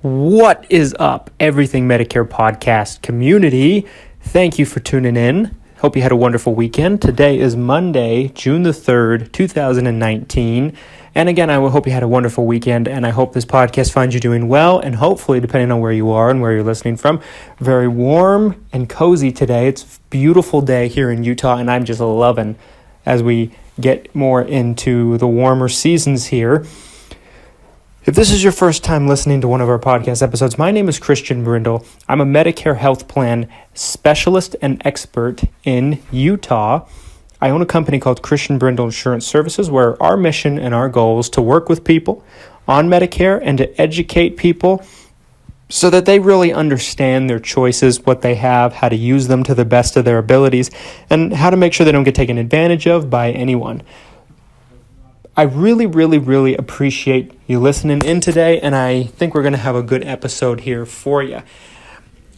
What is up, Everything Medicare Podcast community? Thank you for tuning in. Hope you had a wonderful weekend. Today is Monday, June the 3rd, 2019. And again, I hope you had a wonderful weekend, and I hope this podcast finds you doing well, and hopefully, depending on where you are and where you're listening from, very warm and cozy today. It's a beautiful day here in Utah, and I'm just loving as we get more into the warmer seasons here. If this is your first time listening to one of our podcast episodes, my name is Christian Brindle. I'm a Medicare health plan specialist and expert in Utah. I own a company called Christian Brindle Insurance Services, where our mission and our goal is to work with people on Medicare and to educate people so that they really understand their choices, what they have, how to use them to the best of their abilities, and how to make sure they don't get taken advantage of by anyone. I really appreciate you listening in today, and I think we're going to have a good episode here for you.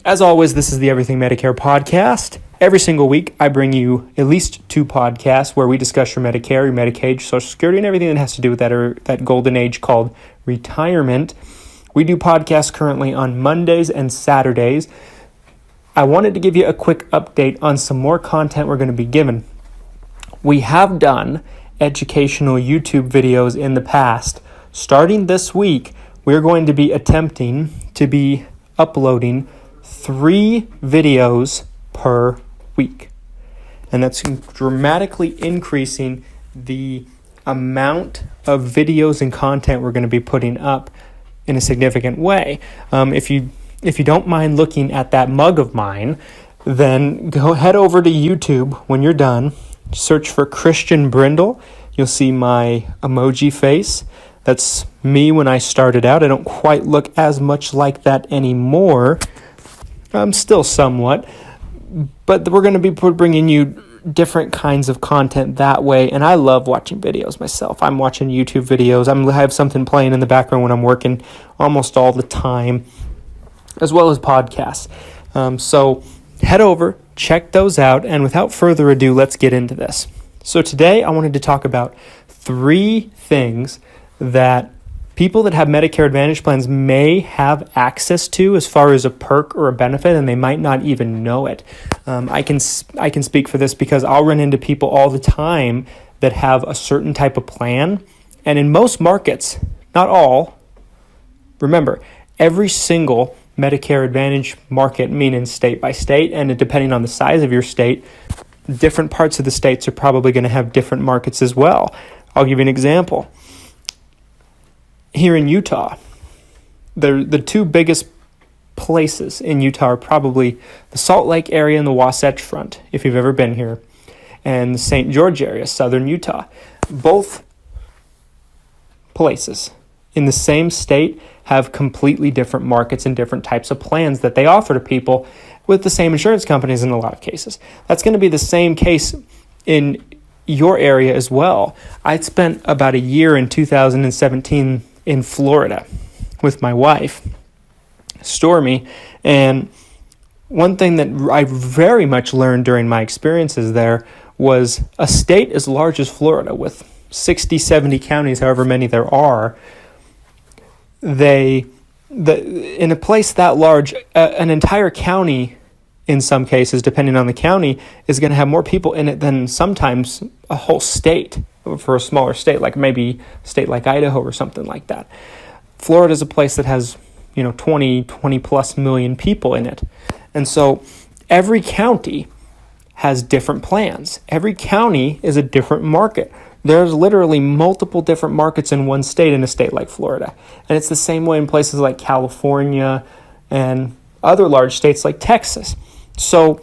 As always, this is the Everything Medicare Podcast. Every single week, I bring you at least 2 podcasts where we discuss your Medicare, your Medicaid, your Social Security, and everything that has to do with that, or that golden age called retirement. We do podcasts currently on Mondays and Saturdays. I wanted to give you a quick update on some more content we're going to be given. We have done educational YouTube videos in the past. Starting this week, we're going to be attempting to be uploading 3 videos per week. And that's dramatically increasing the amount of videos and content we're going to be putting up in a significant way. If you don't mind looking at that mug of mine, then go head over to YouTube when you're done. Search for Christian Brindle. You'll see my emoji face. That's me when I started out. I don't quite look as much like that anymore. I'm still somewhat. But we're going to be bringing you different kinds of content that way. And I love watching videos myself. I'm watching YouTube videos. I have something playing in the background when I'm working almost all the time, as well as podcasts. So head over, check those out, and without further ado, let's get into this. So today I wanted to talk about 3 things that people that have Medicare Advantage plans may have access to as far as a perk or a benefit, and they might not even know it. I can speak for this because I'll run into people all the time that have a certain type of plan, and in most markets, not all, remember, every single Medicare Advantage market, meaning state by state, and depending on the size of your state, different parts of the states are probably going to have different markets as well. I'll give you an example. Here in Utah, the 2 biggest places in Utah are probably the Salt Lake area and the Wasatch Front, if you've ever been here, and the St. George area, southern Utah. Both places in the same state have completely different markets and different types of plans that they offer to people with the same insurance companies in a lot of cases. That's going to be the same case in your area as well. I spent about a year in 2017 in Florida with my wife, Stormy, and one thing that I very much learned during my experiences there was a state as large as Florida with 60, 70 counties, however many there are, in a place that large, an entire county, in some cases, depending on the county, is going to have more people in it than sometimes a whole state for a smaller state, like maybe a state like Idaho or something like that. Florida is a place that has, 20 plus million people in it. And so every county has different plans. Every county is a different market. There's literally multiple different markets in one state in a state like Florida. And it's the same way in places like California and other large states like Texas. So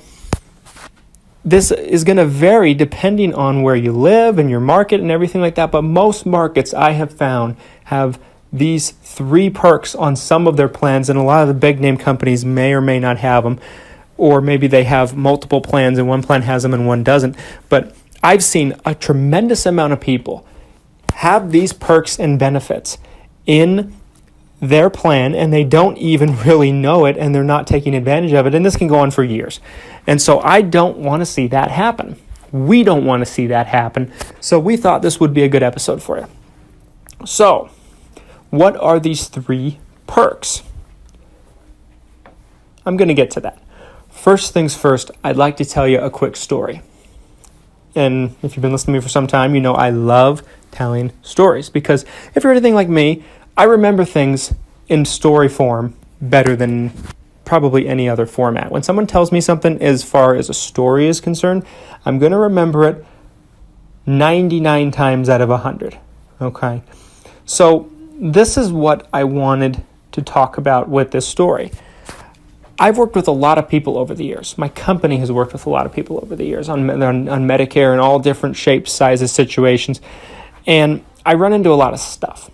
this is going to vary depending on where you live and your market and everything like that. But most markets I have found have these 3 perks on some of their plans, and a lot of the big name companies may or may not have them, or maybe they have multiple plans and one plan has them and one doesn't. But I've seen a tremendous amount of people have these perks and benefits in their plan, and they don't even really know it, and they're not taking advantage of it, and this can go on for years. And so I don't want to see that happen. We don't want to see that happen, so we thought this would be a good episode for you. So, what are these 3 perks? I'm going to get to that. First things first, I'd like to tell you a quick story. And if you've been listening to me for some time, you know I love telling stories, because if you're anything like me, I remember things in story form better than probably any other format. When someone tells me something as far as a story is concerned, I'm going to remember it 99 times out of 100. Okay? So this is what I wanted to talk about with this story. I've worked with a lot of people over the years. My company has worked with a lot of people over the years on Medicare in all different shapes, sizes, situations. And I run into a lot of stuff.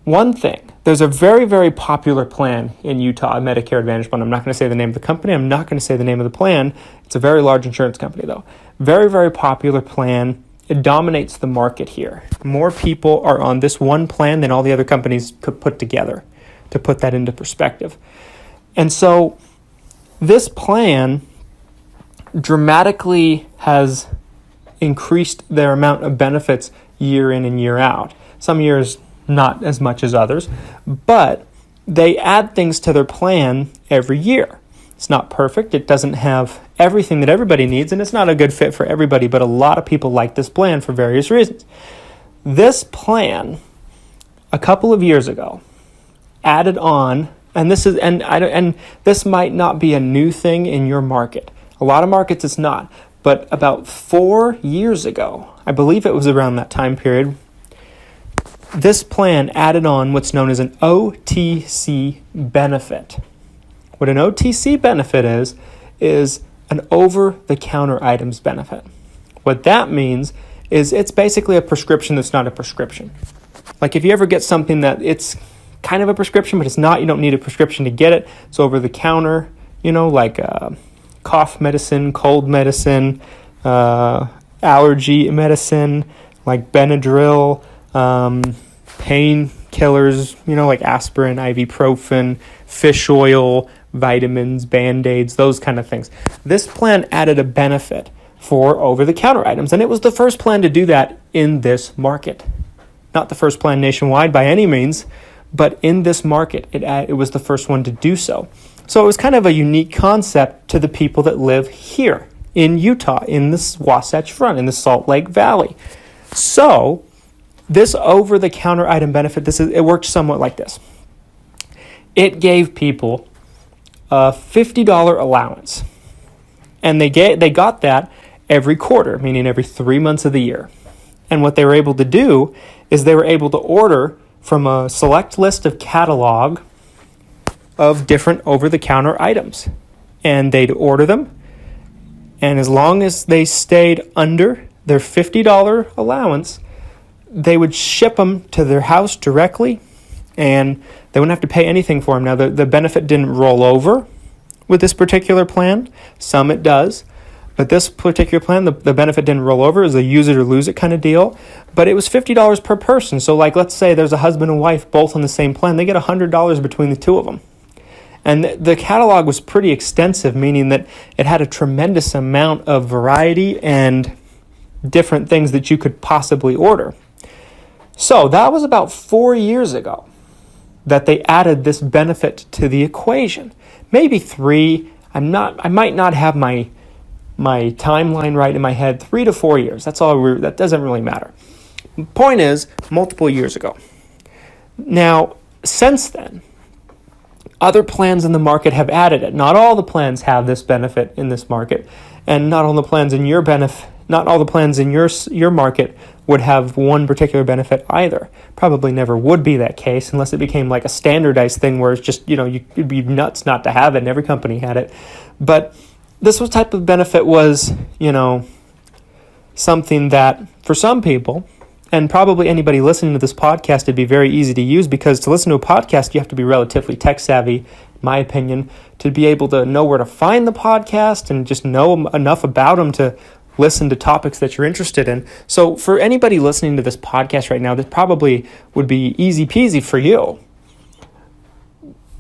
One thing, there's a very, very popular plan in Utah, a Medicare Advantage plan. I'm not going to say the name of the company. I'm not going to say the name of the plan. It's a very large insurance company, though. Very, very popular plan. It dominates the market here. More people are on this one plan than all the other companies could put together, to put that into perspective. And so this plan dramatically has increased their amount of benefits year in and year out. Some years not as much as others, but they add things to their plan every year. It's not perfect. It doesn't have everything that everybody needs, and it's not a good fit for everybody, but a lot of people like this plan for various reasons. This plan, a couple of years ago, added on, and this might not be a new thing in your market. A lot of markets it's not, but about 4 years ago, I believe it was around that time period, this plan added on what's known as an OTC benefit. What an OTC benefit is an over-the-counter items benefit. What that means is it's basically a prescription that's not a prescription. Like if you ever get something that it's kind of a prescription, but it's not, you don't need a prescription to get it. It's over-the-counter, like cough medicine, cold medicine, allergy medicine, like Benadryl, painkillers, like aspirin, ibuprofen, fish oil, vitamins, Band-Aids, those kind of things. This plan added a benefit for over-the-counter items, and it was the first plan to do that in this market. Not the first plan nationwide by any means, but in this market, it was the first one to do so. So it was kind of a unique concept to the people that live here in Utah, in the Wasatch Front, in the Salt Lake Valley. So this over-the-counter item benefit, it worked somewhat like this. It gave people a $50 allowance, and they got that every quarter, meaning every 3 months of the year. And what they were able to do is they were able to order from a select list of catalog of different over-the-counter items. And they'd order them, and as long as they stayed under their $50 allowance, they would ship them to their house directly, and they wouldn't have to pay anything for them. Now, the benefit didn't roll over with this particular plan. Some it does. But this particular plan, the benefit didn't roll over. It was a use it or lose it kind of deal. But it was $50 per person. So let's say there's a husband and wife both on the same plan. They get $100 between the two of them. And the catalog was pretty extensive, meaning that it had a tremendous amount of variety and different things that you could possibly order. So that was about 4 years ago that they added this benefit to the equation. Maybe 3. I might not have my timeline right in my head. 3 to 4 years. That's all. That doesn't really matter. The point is, multiple years ago. Now, since then, other plans in the market have added it. Not all the plans have this benefit in this market, and not all the plans in your market would have one particular benefit either. Probably never would be that case unless it became like a standardized thing where it's just, you'd be nuts not to have it, and every company had it. But this type of benefit was, something that for some people, and probably anybody listening to this podcast, it'd be very easy to use, because to listen to a podcast, you have to be relatively tech savvy, in my opinion, to be able to know where to find the podcast and just know enough about them to listen to topics that you're interested in. So for anybody listening to this podcast right now, this probably would be easy peasy for you.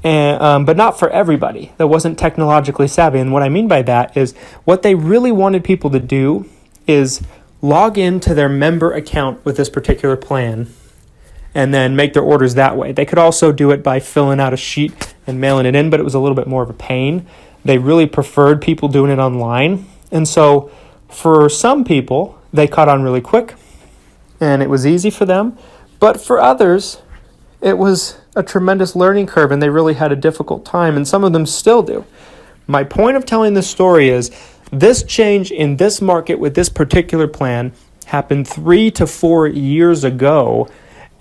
But not for everybody that wasn't technologically savvy. And what I mean by that is what they really wanted people to do is log into their member account with this particular plan and then make their orders that way. They could also do it by filling out a sheet and mailing it in, but it was a little bit more of a pain. They really preferred people doing it online. And so for some people, they caught on really quick and it was easy for them. But for others, it was a tremendous learning curve and they really had a difficult time, and some of them still do. My point of telling this story is this change in this market with this particular plan happened 3 to 4 years ago,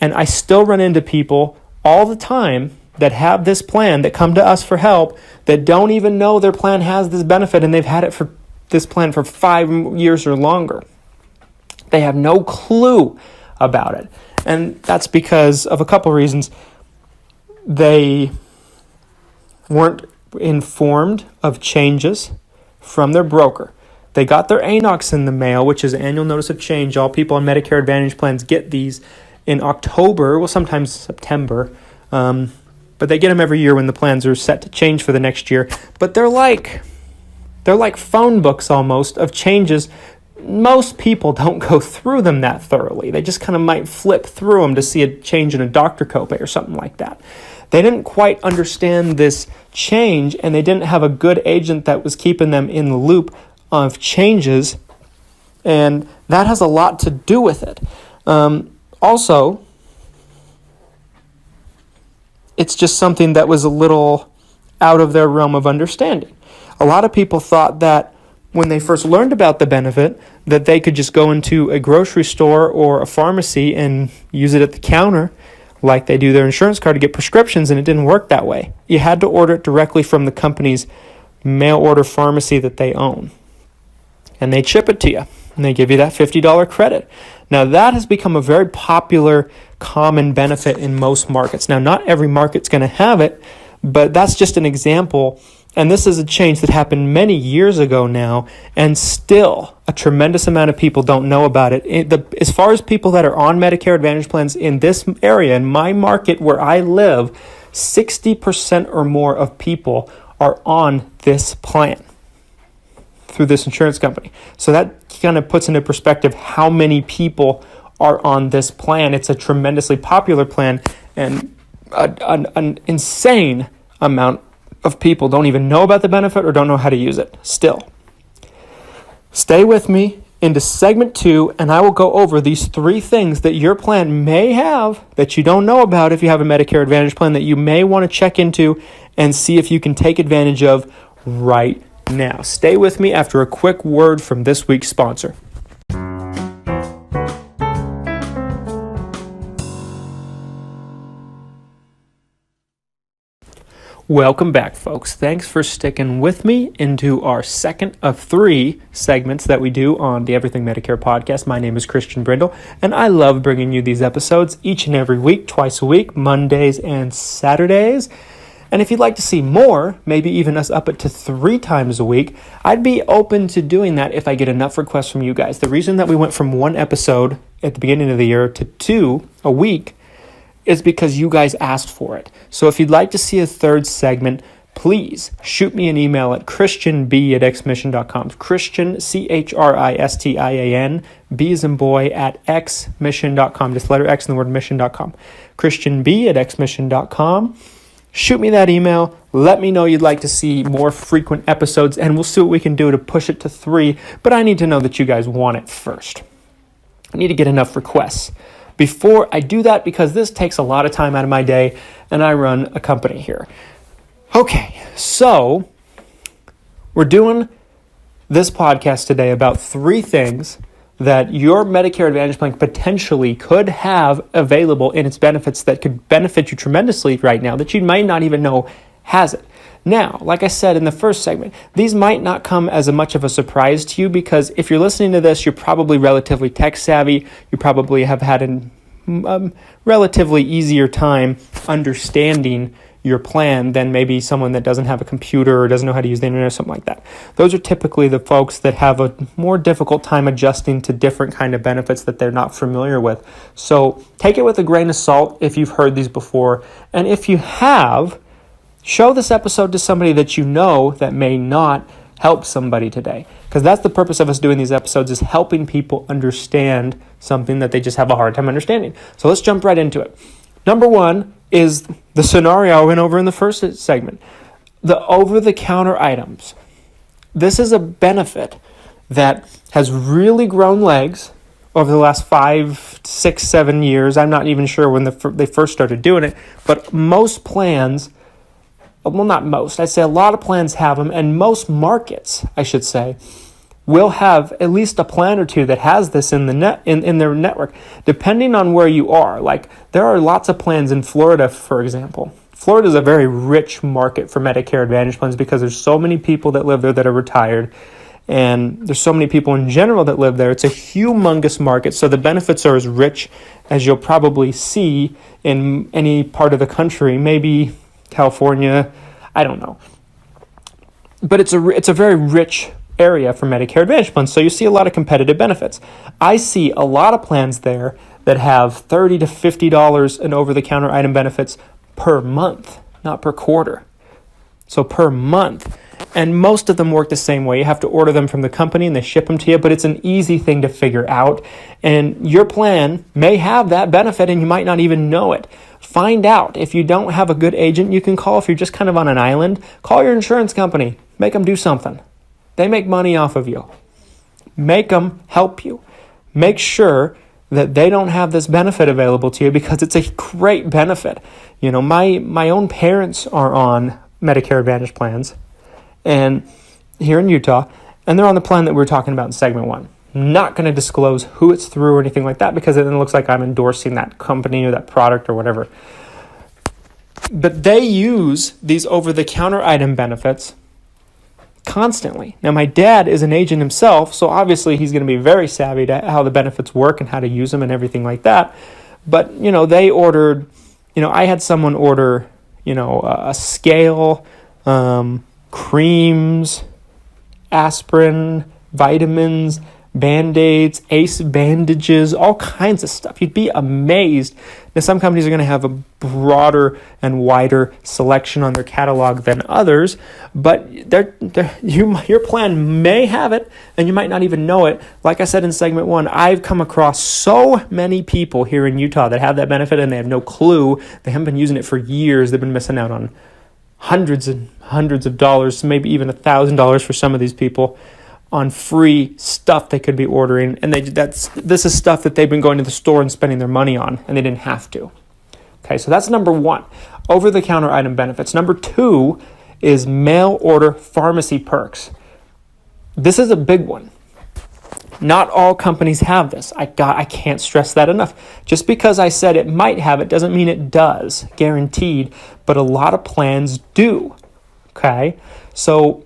and I still run into people all the time that have this plan that come to us for help that don't even know their plan has this benefit, and they've had it for this plan for 5 years or longer. They have no clue about it. And that's because of a couple reasons. They weren't informed of changes from their broker. They got their ANOCs in the mail, which is Annual Notice of Change. All people on Medicare Advantage plans get these in October, well, sometimes September. But they get them every year when the plans are set to change for the next year. But they're like phone books almost of changes. Most people don't go through them that thoroughly. They just kind of might flip through them to see a change in a doctor copay or something like that. They didn't quite understand this change, and they didn't have a good agent that was keeping them in the loop of changes, and that has a lot to do with it. Also, it's just something that was a little out of their realm of understanding. A lot of people thought that when they first learned about the benefit, that they could just go into a grocery store or a pharmacy and use it at the counter like they do their insurance card to get prescriptions, and it didn't work that way. You had to order it directly from the company's mail order pharmacy that they own. And they ship it to you, and they give you that $50 credit. Now, that has become a very popular, common benefit in most markets. Now, not every market's going to have it, but that's just an example. And this is a change that happened many years ago now, and still a tremendous amount of people don't know about it. As far as people that are on Medicare Advantage plans in this area, in my market where I live, 60% or more of people are on this plan through this insurance company. So that kind of puts into perspective how many people are on this plan. It's a tremendously popular plan, and an insane amount of people don't even know about the benefit or don't know how to use it still. Stay with me into segment 2, and I will go over these 3 things that your plan may have that you don't know about if you have a Medicare Advantage plan that you may want to check into and see if you can take advantage of right now. Stay with me after a quick word from this week's sponsor. Welcome back, folks. Thanks for sticking with me into our second of 3 segments that we do on the Everything Medicare Podcast. My name is Christian Brindle, and I love bringing you these episodes each and every week, twice a week, Mondays and Saturdays. And if you'd like to see more, maybe even us up it to 3 times a week, I'd be open to doing that if I get enough requests from you guys. The reason that we went from 1 episode at the beginning of the year to 2 a week is because you guys asked for it. So if you'd like to see a 3rd segment, please shoot me an email at christianb@xmission.com. Christian, Christian, B as in boy, at xmission.com. Just letter X in the word mission.com. christianb@xmission.com. Shoot me that email. Let me know you'd like to see more frequent episodes, and we'll see what we can do to push it to 3. But I need to know that you guys want it first. I need to get enough requests before I do that, because this takes a lot of time out of my day, and I run a company here. Okay, so we're doing this podcast today about 3 things that your Medicare Advantage plan potentially could have available in its benefits that could benefit you tremendously right now that you might not even know has it. Now, like I said in the first segment, these might not come as much of a surprise to you, because if you're listening to this, you're probably relatively tech savvy. You probably have had a relatively easier time understanding your plan than maybe someone that doesn't have a computer or doesn't know how to use the internet or something like that. Those are typically the folks that have a more difficult time adjusting to different kind of benefits that they're not familiar with. So take it with a grain of salt if you've heard these before. And if you have, show this episode to somebody that you know that may not help somebody today. Because that's the purpose of us doing these episodes, is helping people understand something that they just have a hard time understanding. So let's jump right into it. Number 1 is the scenario I went over in the first segment. The over-the-counter items. This is a benefit that has really grown legs over the last 5, 6, 7 years. I'm not even sure when they first started doing it, but most plans, well, not most, I'd say a lot of plans have them, and most markets, I should say, will have at least a plan or two that has this in their network, depending on where you are. Like, there are lots of plans in Florida, for example. Florida is a very rich market for Medicare Advantage plans because there's so many people that live there that are retired, and there's so many people in general that live there. It's a humongous market, so the benefits are as rich as you'll probably see in any part of the country, maybe California, I don't know. But it's a very rich area for Medicare Advantage plans, so you see a lot of competitive benefits. I see a lot of plans there that have $30 to $50 in over-the-counter item benefits per month, not per quarter. So per month. And most of them work the same way. You have to order them from the company and they ship them to you, but it's an easy thing to figure out. And your plan may have that benefit and you might not even know it. Find out. If you don't have a good agent you can call, if you're just kind of on an island, call your insurance company. Make them do something. They make money off of you. Make them help you. Make sure that they don't have this benefit available to you because it's a great benefit. You know, my own parents are on Medicare Advantage plans and here in Utah, and they're on the plan that we were talking about in segment 1. Not going to disclose who it's through or anything like that because it then looks like I'm endorsing that company or that product or whatever. But they use these over-the-counter item benefits constantly. Now, my dad is an agent himself, so obviously he's going to be very savvy to how the benefits work and how to use them and everything like that. But, they ordered, I had someone order, a scale, creams, aspirin, vitamins, Band-Aids, Ace bandages, all kinds of stuff. You'd be amazed. Now, some companies are going to have a broader and wider selection on their catalog than others, but your plan may have it, and you might not even know it. Like I said in segment 1, I've come across so many people here in Utah that have that benefit, and they have no clue. They haven't been using it for years. They've been missing out on hundreds and hundreds of dollars, maybe even $1,000 for some of these people, on free stuff they could be ordering, and this is stuff that they've been going to the store and spending their money on, and they didn't have to. Okay, so that's number 1, over-the-counter item benefits. Number 2 is mail order pharmacy perks. This is a big one. Not all companies have this. I can't stress that enough. Just because I said it might have it doesn't mean it does, guaranteed, but a lot of plans do. Okay, so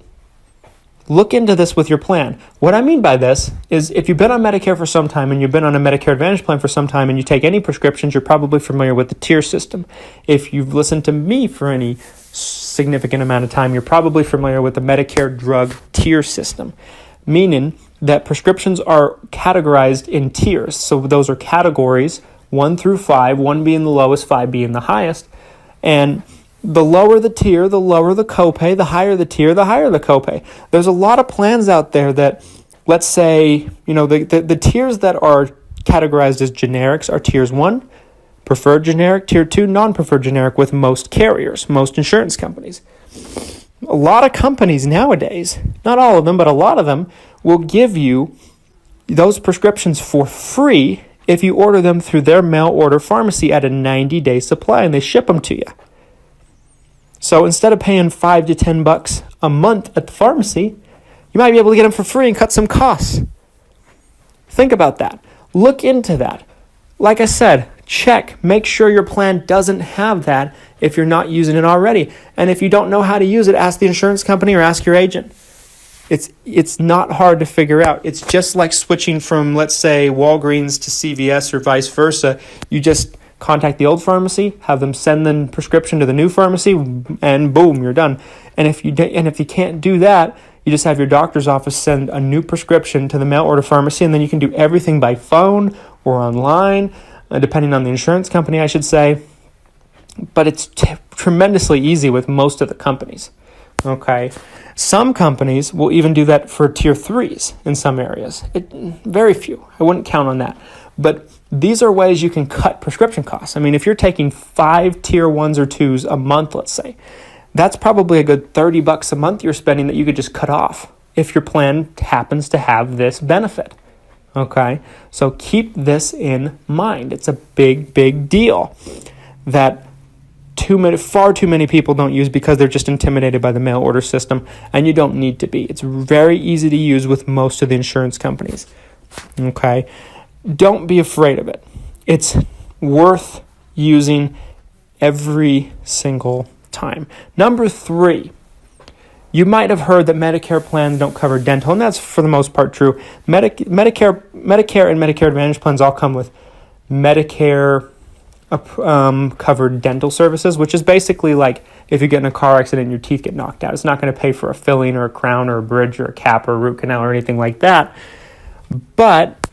look into this with your plan. What I mean by this is if you've been on Medicare for some time and you've been on a Medicare Advantage plan for some time and you take any prescriptions, you're probably familiar with the tier system. If you've listened to me for any significant amount of time, you're probably familiar with the Medicare drug tier system, meaning that prescriptions are categorized in tiers. So those are categories 1 through 5, 1 being the lowest, 5 being the highest. And the lower the tier, the lower the copay. The higher the tier, the higher the copay. There's a lot of plans out there that, let's say, the tiers that are categorized as generics are tiers 1, preferred generic, tier 2, non-preferred generic with most carriers, most insurance companies. A lot of companies nowadays, not all of them, but a lot of them, will give you those prescriptions for free if you order them through their mail order pharmacy at a 90-day supply, and they ship them to you. So instead of paying $5 to $10 a month at the pharmacy, you might be able to get them for free and cut some costs. Think about that. Look into that. Like I said, check. Make sure your plan doesn't have that if you're not using it already. And if you don't know how to use it, ask the insurance company or ask your agent. It's not hard to figure out. It's just like switching from, let's say, Walgreens to CVS or vice versa. You just contact the old pharmacy, have them send the prescription to the new pharmacy, and boom, you're done. And if you can't do that, you just have your doctor's office send a new prescription to the mail order pharmacy, and then you can do everything by phone or online, depending on the insurance company, I should say. But it's tremendously easy with most of the companies. Okay. Some companies will even do that for tier 3s in some areas. Very few. I wouldn't count on that. But these are ways you can cut prescription costs. I mean, if you're taking 5 tier 1s or 2s a month, let's say, that's probably a good $30 a month you're spending that you could just cut off if your plan happens to have this benefit. Okay? So keep this in mind. It's a big, big deal that far too many people don't use because they're just intimidated by the mail order system, and you don't need to be. It's very easy to use with most of the insurance companies. Okay? Don't be afraid of it. It's worth using every single time. Number 3, you might have heard that Medicare plans don't cover dental, and that's for the most part true. Medicare and Medicare Advantage plans all come with Medicare covered dental services, which is basically like if you get in a car accident and your teeth get knocked out. It's not going to pay for a filling or a crown or a bridge or a cap or a root canal or anything like that. But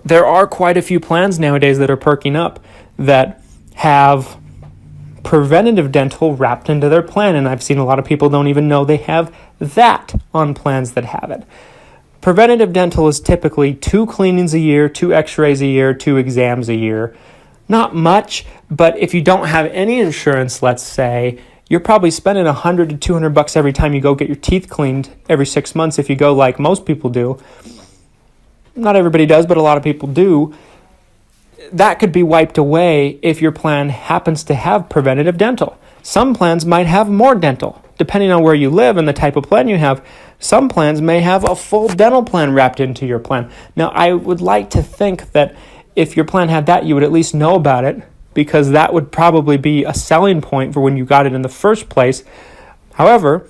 there are quite a few plans nowadays that are perking up that have preventative dental wrapped into their plan, and I've seen a lot of people don't even know they have that on plans that have it. Preventative dental is typically 2 cleanings a year, 2 x-rays a year, 2 exams a year. Not much, but if you don't have any insurance, let's say, you're probably spending $100 to $200 every time you go get your teeth cleaned every 6 months if you go like most people do. Not everybody does, but a lot of people do. That could be wiped away if your plan happens to have preventative dental. Some plans might have more dental, depending on where you live and the type of plan you have. Some plans may have a full dental plan wrapped into your plan. Now, I would like to think that if your plan had that, you would at least know about it, because that would probably be a selling point for when you got it in the first place. However,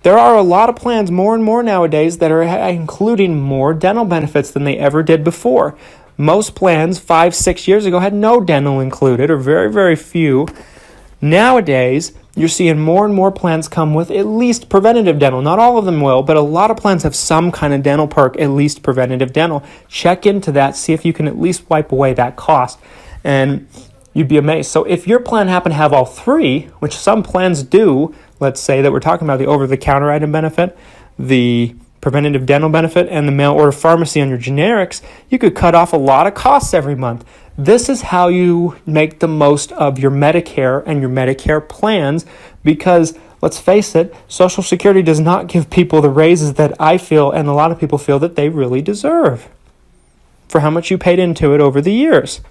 there are a lot of plans more and more nowadays that are including more dental benefits than they ever did before. Most plans 5-6 years ago had no dental included, or very, very few. Nowadays, you're seeing more and more plans come with at least preventative dental. Not all of them will, but a lot of plans have some kind of dental perk, at least preventative dental. Check into that, see if you can at least wipe away that cost, and you'd be amazed. So if your plan happen to have all 3, which some plans do, let's say that we're talking about the over-the-counter item benefit, the preventative dental benefit, and the mail order pharmacy on your generics, you could cut off a lot of costs every month. This is how you make the most of your Medicare and your Medicare plans, because let's face it, Social Security does not give people the raises that I feel and a lot of people feel that they really deserve for how much you paid into it over the years.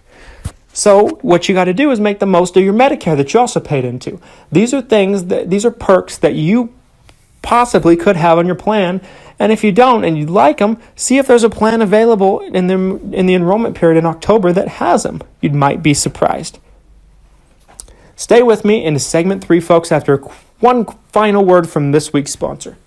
So what you got to do is make the most of your Medicare that you also paid into. These are perks that you possibly could have on your plan. And if you don't and you like them, see if there's a plan available in the enrollment period in October that has them. You might be surprised. Stay with me into segment 3, folks, after one final word from this week's sponsor.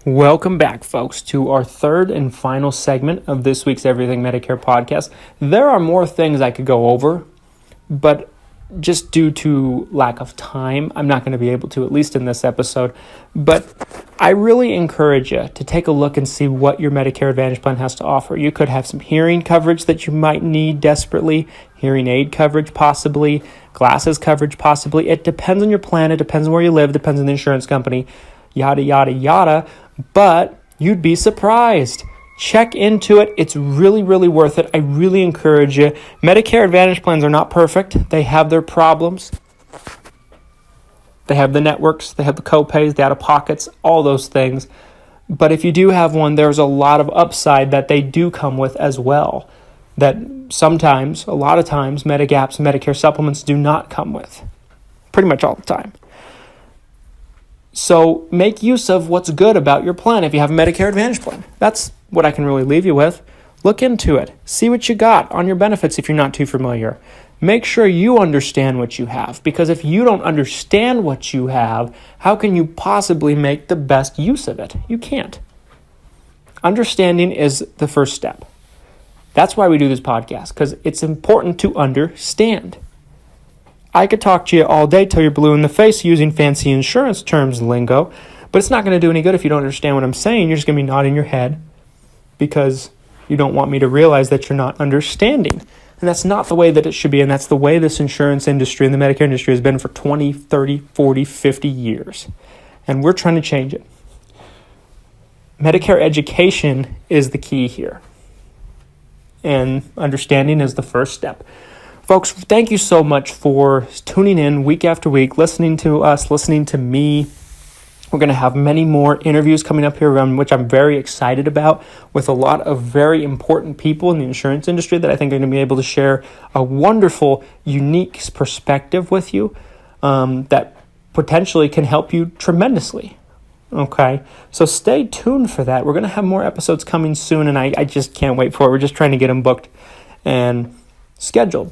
Welcome back, folks, to our third and final segment of this week's Everything Medicare Podcast. There are more things I could go over, but just due to lack of time, I'm not going to be able to, at least in this episode. But I really encourage you to take a look and see what your Medicare Advantage plan has to offer. You could have some hearing coverage that you might need desperately, hearing aid coverage possibly, glasses coverage possibly. It depends on your plan. It depends on where you live. It depends on the insurance company, yada, yada, yada. But you'd be surprised. Check into it. It's really, really worth it. I really encourage you. Medicare Advantage plans are not perfect. They have their problems. They have the networks. They have the co-pays, the out-of-pockets, all those things. But if you do have one, there's a lot of upside that they do come with as well, that sometimes, a lot of times, Medicaps and Medicare supplements do not come with. Pretty much all the time. So make use of what's good about your plan if you have a Medicare Advantage plan. That's what I can really leave you with. Look into it. See what you got on your benefits if you're not too familiar. Make sure you understand what you have, because if you don't understand what you have, how can you possibly make the best use of it? You can't. Understanding is the first step. That's why we do this podcast, because it's important to understand. I could talk to you all day till you're blue in the face using fancy insurance terms and lingo, But it's not going to do any good if you don't understand what I'm saying. You're just going to be nodding your head because you don't want me to realize that you're not understanding. And that's not the way that it should be. And that's the way this insurance industry and the Medicare industry has been for 20, 30, 40, 50 years. And we're trying to change it. Medicare education is the key here. And understanding is the first step. Folks, thank you so much for tuning in week after week, listening to us, listening to me. We're going to have many more interviews coming up here, which I'm very excited about, with a lot of very important people in the insurance industry that I think are going to be able to share a wonderful, unique perspective with you that potentially can help you tremendously. Okay, so stay tuned for that. We're going to have more episodes coming soon, and I just can't wait for it. We're just trying to get them booked and scheduled.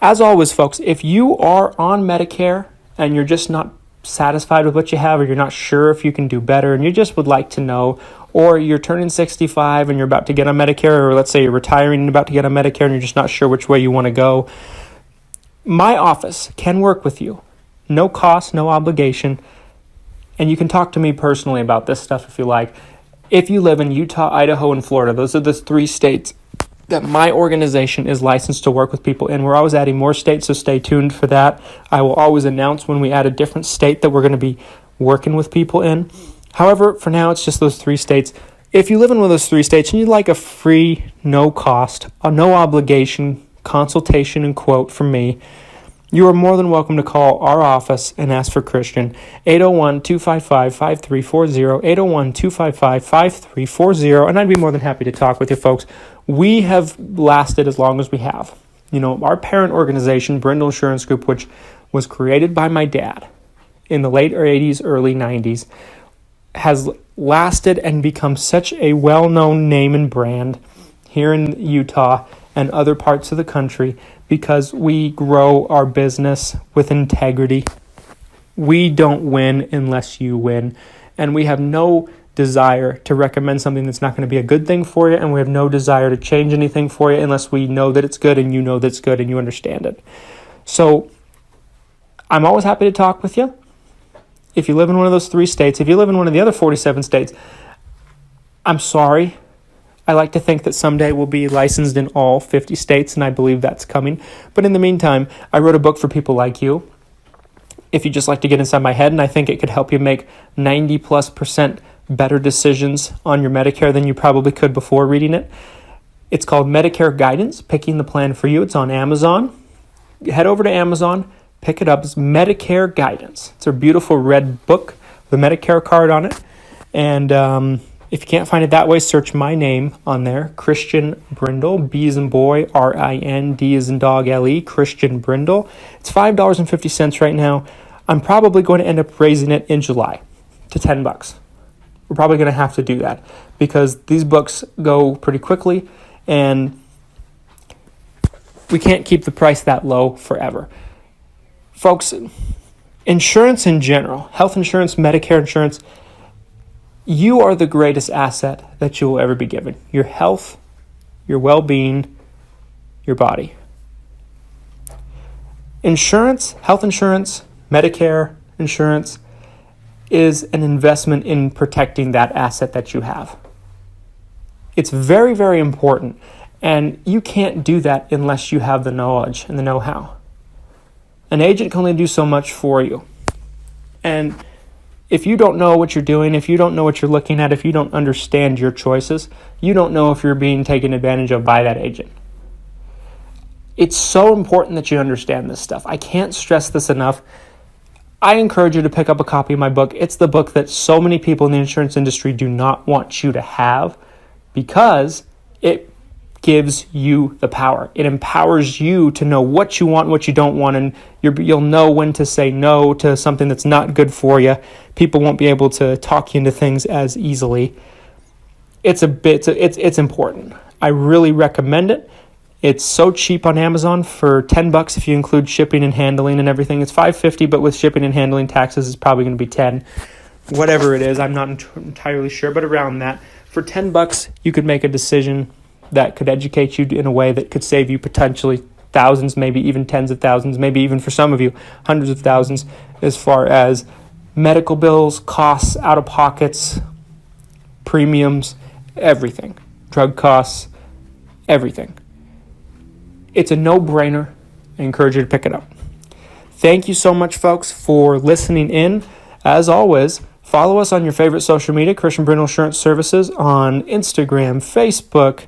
As always, folks, if you are on Medicare and you're just not satisfied with what you have, or you're not sure if you can do better and you just would like to know, or you're turning 65 and you're about to get on Medicare, or let's say you're retiring and about to get on Medicare and you're just not sure which way you want to go, my office can work with you. No cost, no obligation. And you can talk to me personally about this stuff if you like. If you live in Utah, Idaho, and Florida, those are the 3 states that my organization is licensed to work with people in. We're always adding more states, so stay tuned for that. I will always announce when we add a different state that we're going to be working with people in. However, for now, it's just those 3 states. If you live in one of those 3 states and you'd like a free, no cost, no obligation consultation and quote from me, you are more than welcome to call our office and ask for Christian. 801-255-5340, 801-255-5340, and I'd be more than happy to talk with you folks. We have lasted as long as we have. You know, our parent organization, Brindle Insurance Group, which was created by my dad in the late 80s, early 90s, has lasted and become such a well-known name and brand here in Utah and other parts of the country because we grow our business with integrity. We don't win unless you win, and we have no desire to recommend something that's not going to be a good thing for you, and we have no desire to change anything for you unless we know that it's good and you know that it's good and you understand it. So I'm always happy to talk with you. If you live in one of those 3 states, if you live in one of the other 47 states, I'm sorry. I like to think that someday we'll be licensed in all 50 states, and I believe that's coming. But in the meantime, I wrote a book for people like you. If you just like to get inside my head, and I think it could help you make 90+% better decisions on your Medicare than you probably could before reading it. It's called Medicare Guidance, Picking the Plan for You. It's on Amazon. Head over to Amazon, pick it up. It's Medicare Guidance. It's a beautiful red book with a Medicare card on it. And if you can't find it that way, search my name on there, Christian Brindle, B as in boy, R-I-N, D as in dog, L-E, Christian Brindle. It's $5.50 right now. I'm probably going to end up raising it in July to $10. We're probably going to have to do that because these books go pretty quickly and we can't keep the price that low forever. Folks, insurance in general, health insurance, Medicare insurance, you are the greatest asset that you will ever be given. Your health, your well-being, your body. Insurance, health insurance, Medicare insurance is an investment in protecting that asset that you have. It's very, very important, and you can't do that unless you have the knowledge and the know-how. An agent can only do so much for you. And if you don't know what you're doing, if you don't know what you're looking at, if you don't understand your choices, you don't know if you're being taken advantage of by that agent. It's so important that you understand this stuff. I can't stress this enough. I encourage you to pick up a copy of my book. It's the book that so many people in the insurance industry do not want you to have because it gives you the power. It empowers you to know what you want and what you don't want, and you'll know when to say no to something that's not good for you. People won't be able to talk you into things as easily. It's important. I really recommend it. It's so cheap on Amazon for $10 if you include shipping and handling and everything. It's $5.50, but with shipping and handling taxes, it's probably going to be $10. Whatever it is, I'm not entirely sure, but around that. For $10, you could make a decision that could educate you in a way that could save you potentially thousands, maybe even tens of thousands, maybe even for some of you, hundreds of thousands, as far as medical bills, costs, out-of-pockets, premiums, everything. Drug costs, everything. It's a no-brainer. I encourage you to pick it up. Thank you so much, folks, for listening in. As always, follow us on your favorite social media, Christian Brindle Insurance Services, on Instagram, Facebook,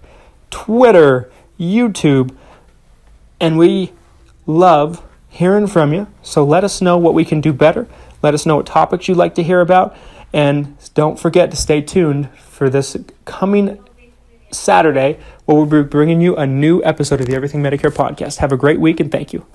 Twitter, YouTube. And we love hearing from you. So let us know what we can do better. Let us know what topics you'd like to hear about. And don't forget to stay tuned for this coming Saturday, where we'll be bringing you a new episode of the Everything Medicare Podcast. Have a great week, and thank you.